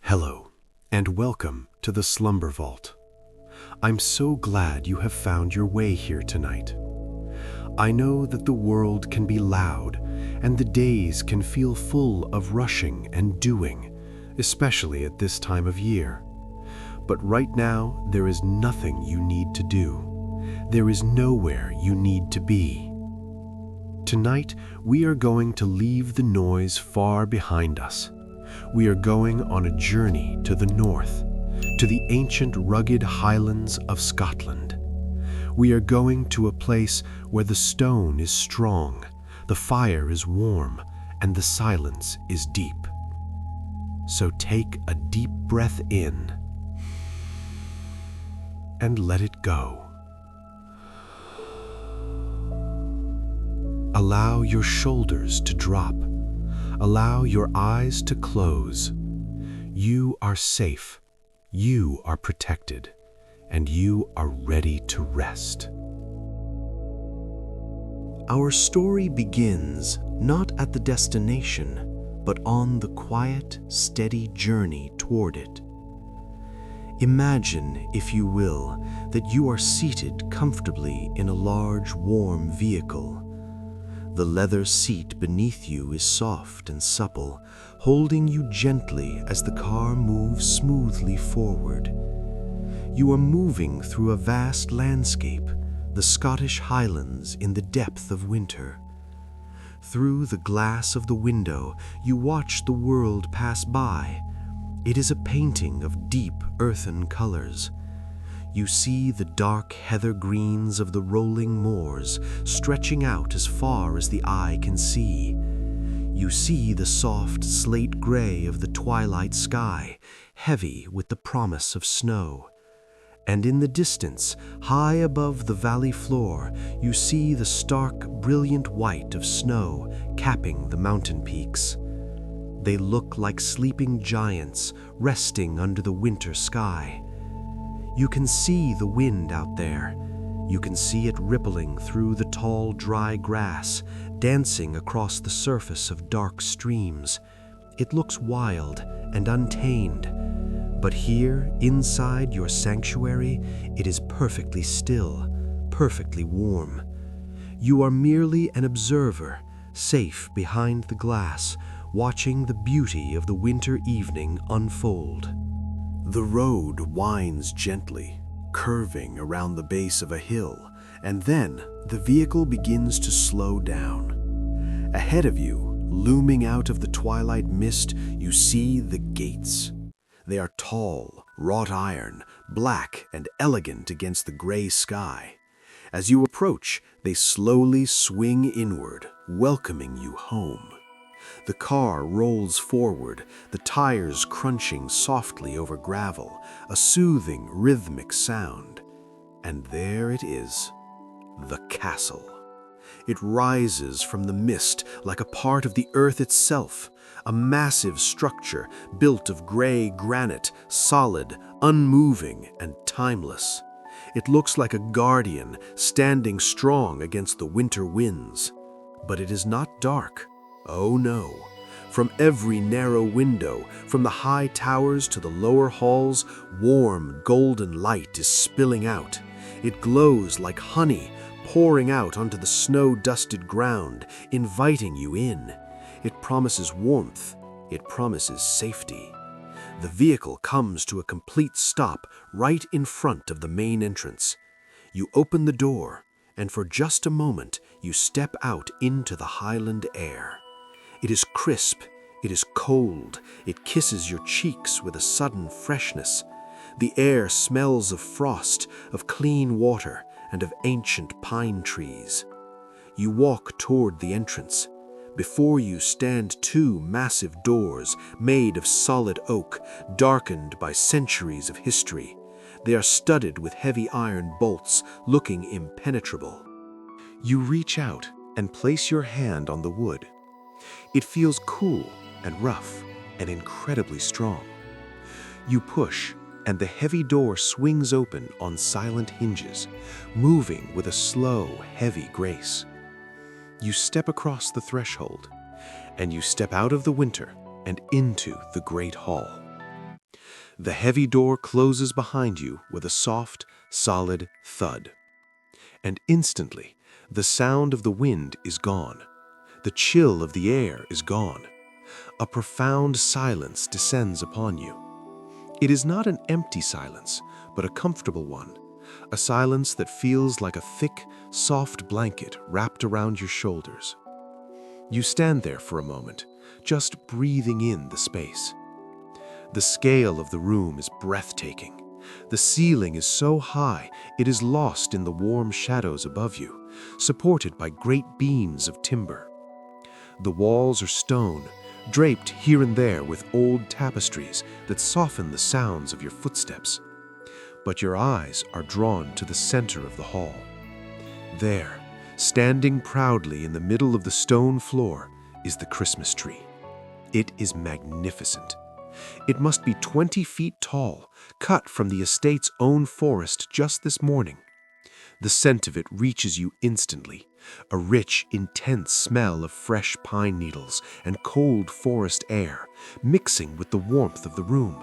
Hello, and welcome to the Slumber Vault. I'm so glad you have found your way here tonight. I know that the world can be loud, and the days can feel full of rushing and doing, especially at this time of year. But right now, there is nothing you need to do. There is nowhere you need to be. Tonight, we are going to leave the noise far behind us. We are going on a journey to the north, to the ancient rugged Highlands of Scotland. We are going to a place where the stone is strong, the fire is warm, and the silence is deep. So take a deep breath in and let it go. Allow your shoulders to drop. Allow your eyes to close. You are safe, you are protected, and you are ready to rest. Our story begins not at the destination, but on the quiet, steady journey toward it. Imagine, if you will, that you are seated comfortably in a large, warm vehicle. The leather seat beneath you is soft and supple, holding you gently as the car moves smoothly forward. You are moving through a vast landscape, the Scottish Highlands in the depth of winter. Through the glass of the window, you watch the world pass by. It is a painting of deep earthen colors. You see the dark heather greens of the rolling moors stretching out as far as the eye can see. You see the soft slate gray of the twilight sky, heavy with the promise of snow. And in the distance, high above the valley floor, you see the stark, brilliant white of snow capping the mountain peaks. They look like sleeping giants resting under the winter sky. You can see the wind out there. You can see it rippling through the tall, dry grass, dancing across the surface of dark streams. It looks wild and untamed. But here, inside your sanctuary, it is perfectly still, perfectly warm. You are merely an observer, safe behind the glass, watching the beauty of the winter evening unfold. The road winds gently, curving around the base of a hill, and then the vehicle begins to slow down. Ahead of you, looming out of the twilight mist, you see the gates. They are tall, wrought iron, black and elegant against the gray sky. As you approach, they slowly swing inward, welcoming you home. The car rolls forward, the tires crunching softly over gravel, a soothing, rhythmic sound. And there it is, the castle. It rises from the mist like a part of the earth itself, a massive structure built of gray granite, solid, unmoving, and timeless. It looks like a guardian standing strong against the winter winds. But it is not dark. Oh no. From every narrow window, from the high towers to the lower halls, warm, golden light is spilling out. It glows like honey, pouring out onto the snow-dusted ground, inviting you in. It promises warmth. It promises safety. The vehicle comes to a complete stop right in front of the main entrance. You open the door, and for just a moment, you step out into the Highland air. It is crisp, it is cold, it kisses your cheeks with a sudden freshness. The air smells of frost, of clean water, and of ancient pine trees. You walk toward the entrance. Before you stand two massive doors made of solid oak, darkened by centuries of history. They are studded with heavy iron bolts, looking impenetrable. You reach out and place your hand on the wood. It feels cool and rough and incredibly strong. You push, and the heavy door swings open on silent hinges, moving with a slow, heavy grace. You step across the threshold, and you step out of the winter and into the great hall. The heavy door closes behind you with a soft, solid thud. And instantly, the sound of the wind is gone. The chill of the air is gone. A profound silence descends upon you. It is not an empty silence, but a comfortable one. A silence that feels like a thick, soft blanket wrapped around your shoulders. You stand there for a moment, just breathing in the space. The scale of the room is breathtaking. The ceiling is so high, it is lost in the warm shadows above you, supported by great beams of timber. The walls are stone, draped here and there with old tapestries that soften the sounds of your footsteps. But your eyes are drawn to the center of the hall. There, standing proudly in the middle of the stone floor, is the Christmas tree. It is magnificent. It must be 20 feet tall, cut from the estate's own forest just this morning. The scent of it reaches you instantly, a rich, intense smell of fresh pine needles and cold forest air, mixing with the warmth of the room.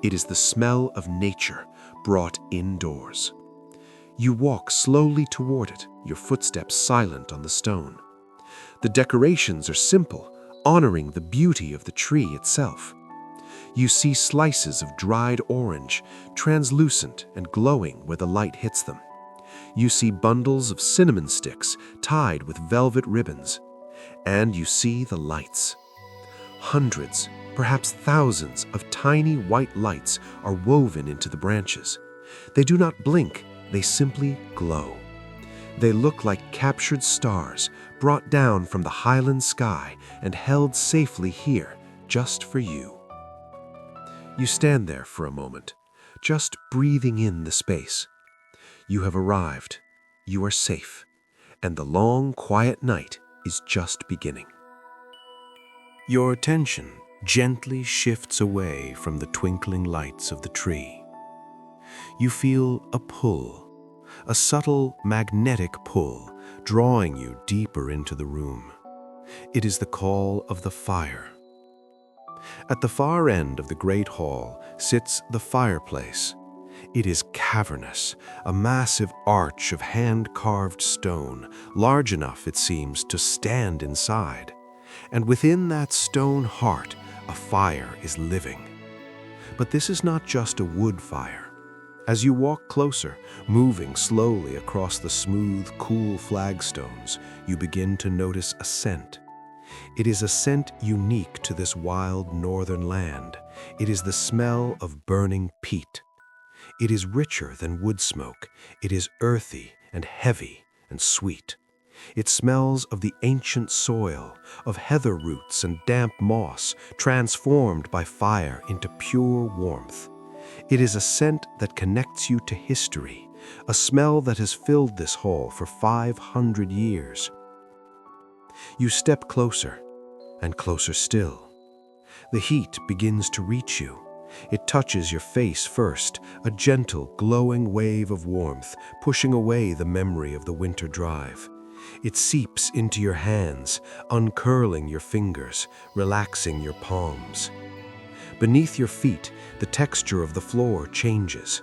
It is the smell of nature brought indoors. You walk slowly toward it, your footsteps silent on the stone. The decorations are simple, honoring the beauty of the tree itself. You see slices of dried orange, translucent and glowing where the light hits them. You see bundles of cinnamon sticks tied with velvet ribbons. And you see the lights. Hundreds, perhaps thousands of tiny white lights are woven into the branches. They do not blink, they simply glow. They look like captured stars brought down from the Highland sky and held safely here just for you. You stand there for a moment, just breathing in the space. You have arrived, you are safe, and the long, quiet night is just beginning. Your attention gently shifts away from the twinkling lights of the tree. You feel a pull, a subtle magnetic pull, drawing you deeper into the room. It is the call of the fire. At the far end of the great hall sits the fireplace. It is cavernous, a massive arch of hand-carved stone, large enough, it seems, to stand inside. And within that stone heart, a fire is living. But this is not just a wood fire. As you walk closer, moving slowly across the smooth, cool flagstones, you begin to notice a scent. It is a scent unique to this wild northern land. It is the smell of burning peat. It is richer than wood smoke. It is earthy and heavy and sweet. It smells of the ancient soil, of heather roots and damp moss transformed by fire into pure warmth. It is a scent that connects you to history, a smell that has filled this hall for 500 years. You step closer, and closer still. The heat begins to reach you. It touches your face first, a gentle, glowing wave of warmth, pushing away the memory of the winter drive. It seeps into your hands, uncurling your fingers, relaxing your palms. Beneath your feet, the texture of the floor changes.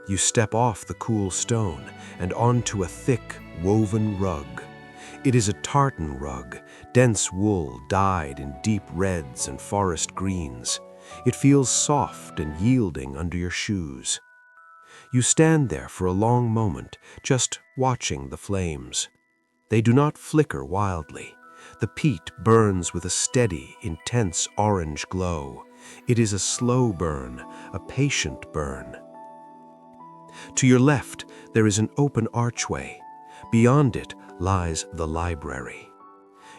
You step off the cool stone and onto a thick, woven rug. It is a tartan rug, dense wool dyed in deep reds and forest greens. It feels soft and yielding under your shoes. You stand there for a long moment, just watching the flames. They do not flicker wildly. The peat burns with a steady, intense orange glow. It is a slow burn, a patient burn. To your left, there is an open archway. Beyond it lies the library.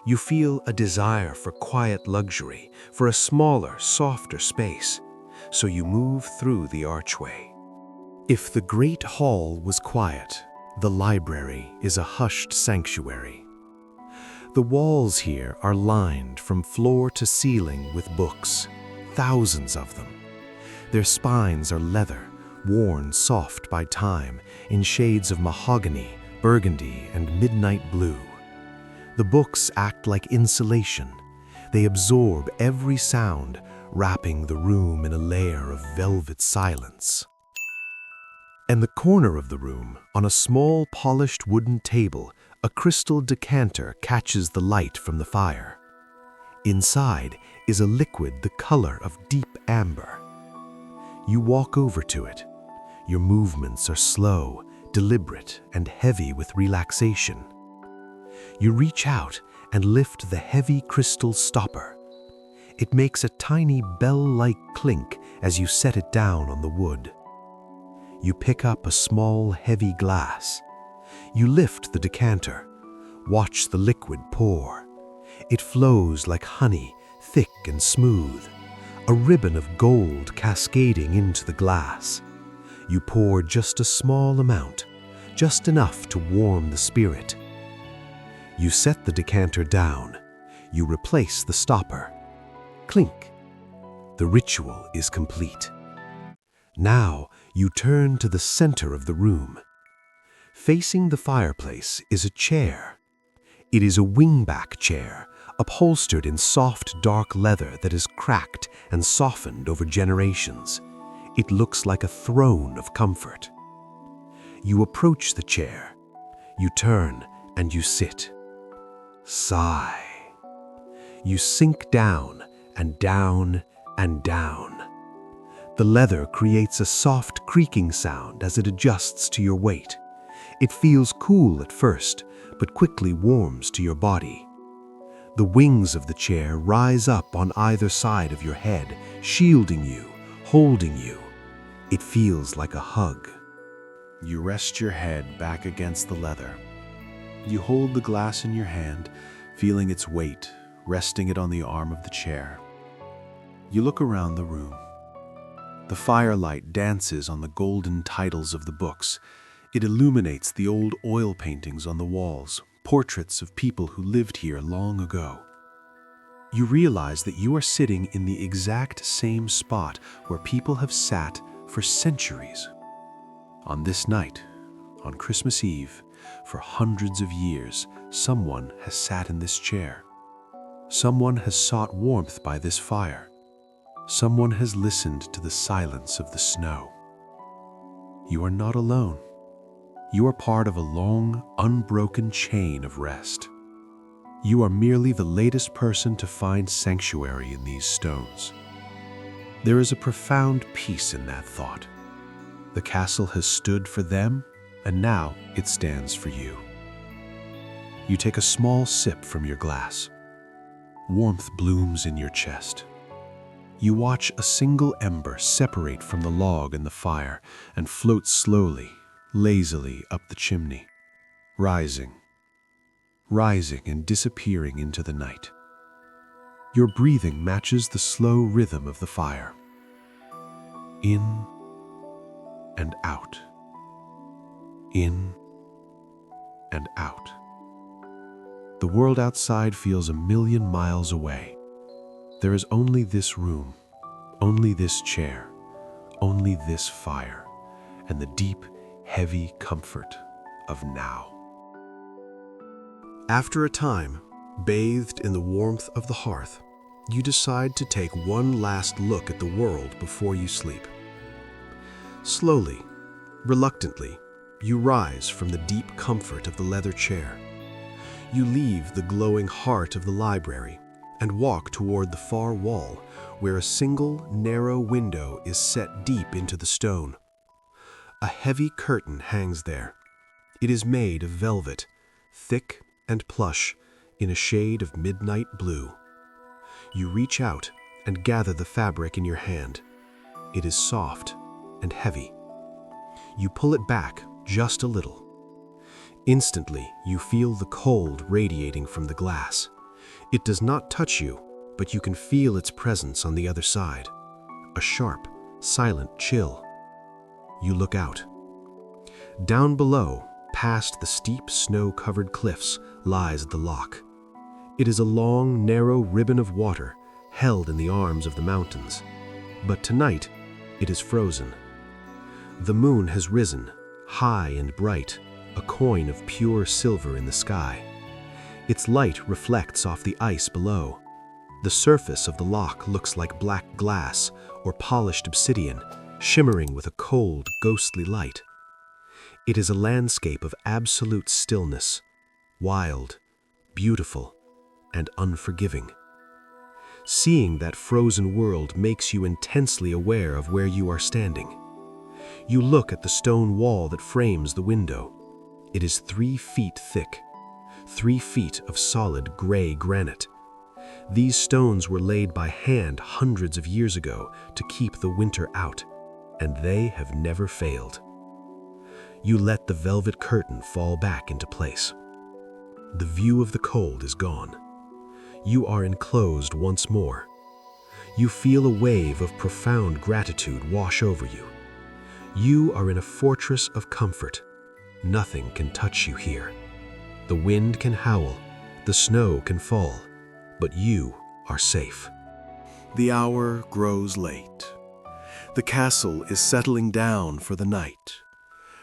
You feel a desire for quiet luxury, for a smaller, softer space, so you move through the archway. If the great hall was quiet, the library is a hushed sanctuary. The walls here are lined from floor to ceiling with books, thousands of them. Their spines are leather, worn soft by time in shades of mahogany, burgundy, and midnight blue. The books act like insulation. They absorb every sound, wrapping the room in a layer of velvet silence. In the corner of the room, on a small polished wooden table, a crystal decanter catches the light from the fire. Inside is a liquid the color of deep amber. You walk over to it. Your movements are slow, deliberate, and heavy with relaxation. You reach out and lift the heavy crystal stopper. It makes a tiny bell-like clink as you set it down on the wood. You pick up a small, heavy glass. You lift the decanter. Watch the liquid pour. It flows like honey, thick and smooth, a ribbon of gold cascading into the glass. You pour just a small amount, just enough to warm the spirit. You set the decanter down. You replace the stopper. Clink. The ritual is complete. Now you turn to the center of the room. Facing the fireplace is a chair. It is a wingback chair, upholstered in soft, dark leather that is cracked and softened over generations. It looks like a throne of comfort. You approach the chair. You turn and you sit. Sigh. You sink down and down and down. The leather creates a soft creaking sound as it adjusts to your weight. It feels cool at first, but quickly warms to your body. The wings of the chair rise up on either side of your head, shielding you, holding you. It feels like a hug. You rest your head back against the leather. You hold the glass in your hand, feeling its weight, resting it on the arm of the chair. You look around the room. The firelight dances on the golden titles of the books. It illuminates the old oil paintings on the walls, portraits of people who lived here long ago. You realize that you are sitting in the exact same spot where people have sat for centuries. On this night, on Christmas Eve, for hundreds of years, someone has sat in this chair. Someone has sought warmth by this fire. Someone has listened to the silence of the snow. You are not alone. You are part of a long, unbroken chain of rest. You are merely the latest person to find sanctuary in these stones. There is a profound peace in that thought. The castle has stood for them, and now it stands for you. You take a small sip from your glass. Warmth blooms in your chest. You watch a single ember separate from the log in the fire and float slowly, lazily up the chimney, rising and disappearing into the night. Your breathing matches the slow rhythm of the fire. In and out. In and out. The world outside feels a million miles away. There is only this room, only this chair, only this fire, and the deep, heavy comfort of now. After a time, bathed in the warmth of the hearth, you decide to take one last look at the world before you sleep. Slowly, reluctantly, you rise from the deep comfort of the leather chair. You leave the glowing heart of the library and walk toward the far wall where a single, narrow window is set deep into the stone. A heavy curtain hangs there. It is made of velvet, thick and plush, in a shade of midnight blue. You reach out and gather the fabric in your hand. It is soft and heavy. You pull it back just a little. Instantly, you feel the cold radiating from the glass. It does not touch you, but you can feel its presence on the other side. A sharp, silent chill. You look out. Down below, past the steep snow-covered cliffs, lies the Loch. It is a long, narrow ribbon of water held in the arms of the mountains. But tonight, it is frozen. The moon has risen, high and bright, a coin of pure silver in the sky. Its light reflects off the ice below. The surface of the loch looks like black glass or polished obsidian, shimmering with a cold, ghostly light. It is a landscape of absolute stillness, wild, beautiful, and unforgiving. Seeing that frozen world makes you intensely aware of where you are standing. You look at the stone wall that frames the window. It is 3 feet thick, 3 feet of solid gray granite. These stones were laid by hand hundreds of years ago to keep the winter out, and they have never failed. You let the velvet curtain fall back into place. The view of the cold is gone. You are enclosed once more. You feel a wave of profound gratitude wash over you. You are in a fortress of comfort. Nothing can touch you here. The wind can howl, the snow can fall, but you are safe. The hour grows late. The castle is settling down for the night.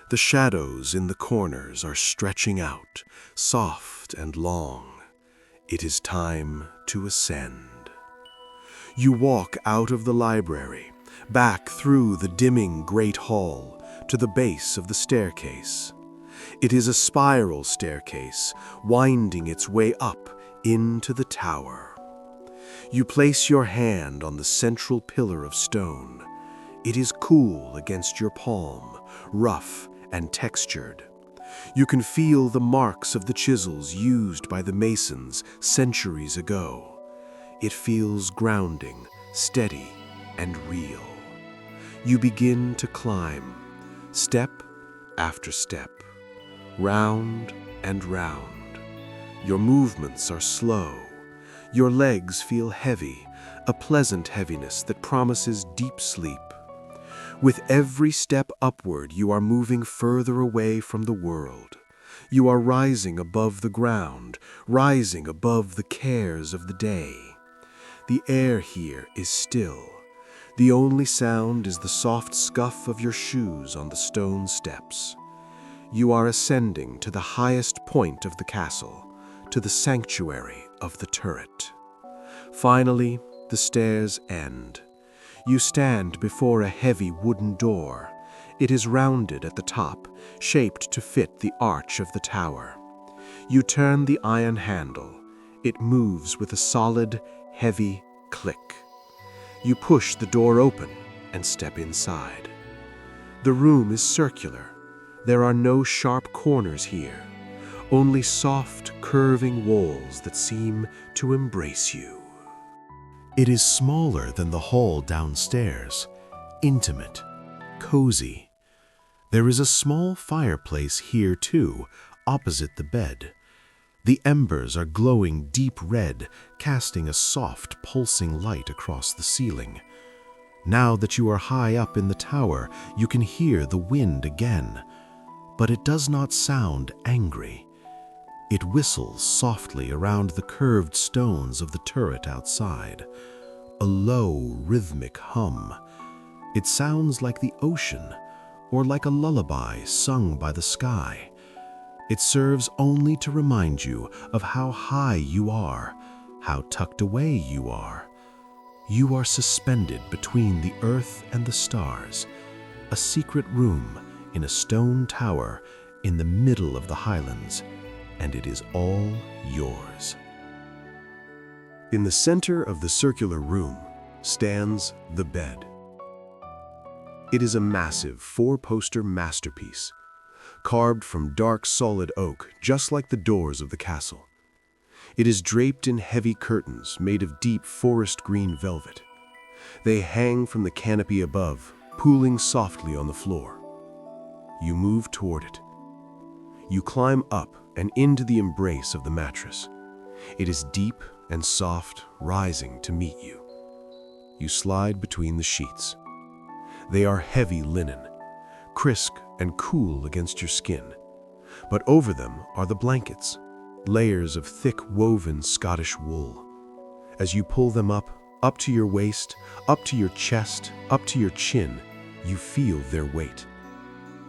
The shadows in the corners are stretching out, soft and long. It is time to ascend. You walk out of the library, back through the dimming great hall, to the base of the staircase. It is a spiral staircase, winding its way up into the tower. You place your hand on the central pillar of stone. It is cool against your palm, rough and textured. You can feel the marks of the chisels used by the masons centuries ago. It feels grounding, steady, and real. You begin to climb, step after step, round and round. Your movements are slow. Your legs feel heavy, a pleasant heaviness that promises deep sleep. With every step upward, you are moving further away from the world. You are rising above the ground, rising above the cares of the day. The air here is still. The only sound is the soft scuff of your shoes on the stone steps. You are ascending to the highest point of the castle, to the sanctuary of the turret. Finally, the stairs end. You stand before a heavy wooden door. It is rounded at the top, shaped to fit the arch of the tower. You turn the iron handle. It moves with a solid, heavy click. You push the door open and step inside. The room is circular. There are no sharp corners here, only soft, curving walls that seem to embrace you. It is smaller than the hall downstairs, intimate, cozy. There is a small fireplace here too, opposite the bed. The embers are glowing deep red, casting a soft, pulsing light across the ceiling. Now that you are high up in the tower, you can hear the wind again, but it does not sound angry. It whistles softly around the curved stones of the turret outside. A low, rhythmic hum. It sounds like the ocean, or like a lullaby sung by the sky. It serves only to remind you of how high you are, how tucked away you are. You are suspended between the earth and the stars, a secret room in a stone tower in the middle of the Highlands, and it is all yours. In the center of the circular room stands the bed. It is a massive 4-poster masterpiece, carved from dark solid oak, just like the doors of the castle. It is draped in heavy curtains made of deep forest green velvet. They hang from the canopy above, pooling softly on the floor. You move toward it. You climb up and into the embrace of the mattress. It is deep and soft, rising to meet you. You slide between the sheets. They are heavy linen, crisp and cool against your skin, but over them are the blankets, layers of thick woven Scottish wool. As you pull them up to your waist, up to your chest, up to your chin, you feel their weight.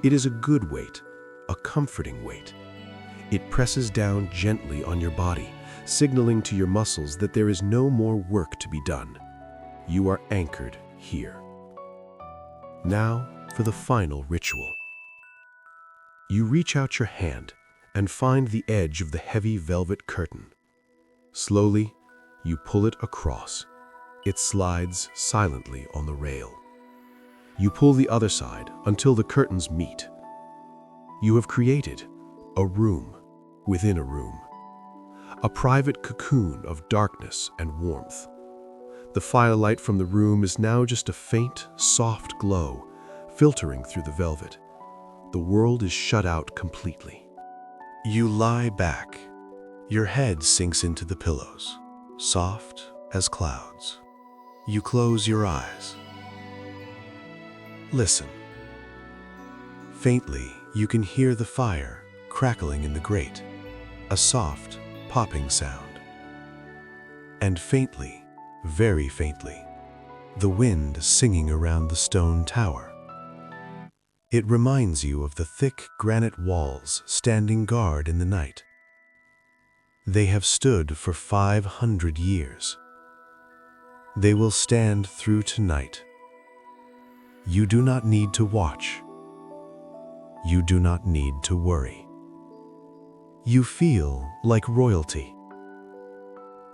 It is a good weight, a comforting weight. It presses down gently on your body, signaling to your muscles that there is no more work to be done. You are anchored here. Now for the final ritual. You reach out your hand and find the edge of the heavy velvet curtain. Slowly, you pull it across. It slides silently on the rail. You pull the other side until the curtains meet. You have created a room within a room, a private cocoon of darkness and warmth. The firelight from the room is now just a faint, soft glow filtering through the velvet. The world is shut out completely. You lie back. Your head sinks into the pillows, soft as clouds. You close your eyes. Listen. Faintly, you can hear the fire crackling in the grate, a soft, popping sound. And faintly, very faintly, the wind singing around the stone tower. It reminds you of the thick granite walls standing guard in the night. They have stood for 500 years. They will stand through tonight. You do not need to watch. You do not need to worry. You feel like royalty,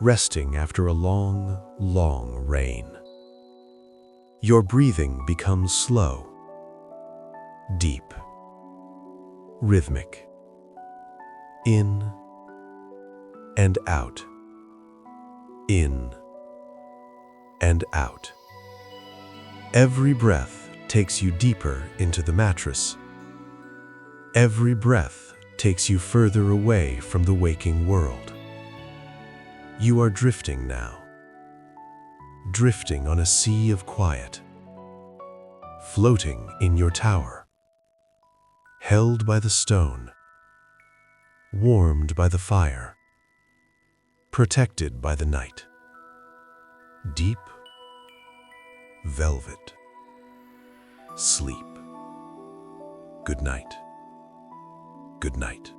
resting after a long, long reign. Your breathing becomes slow, deep, rhythmic, in and out, in and out. Every breath takes you deeper into the mattress. Every breath takes you further away from the waking world. You are drifting now, drifting on a sea of quiet, floating in your tower, held by the stone, warmed by the fire, protected by the night. Deep velvet sleep. Good night. Good night.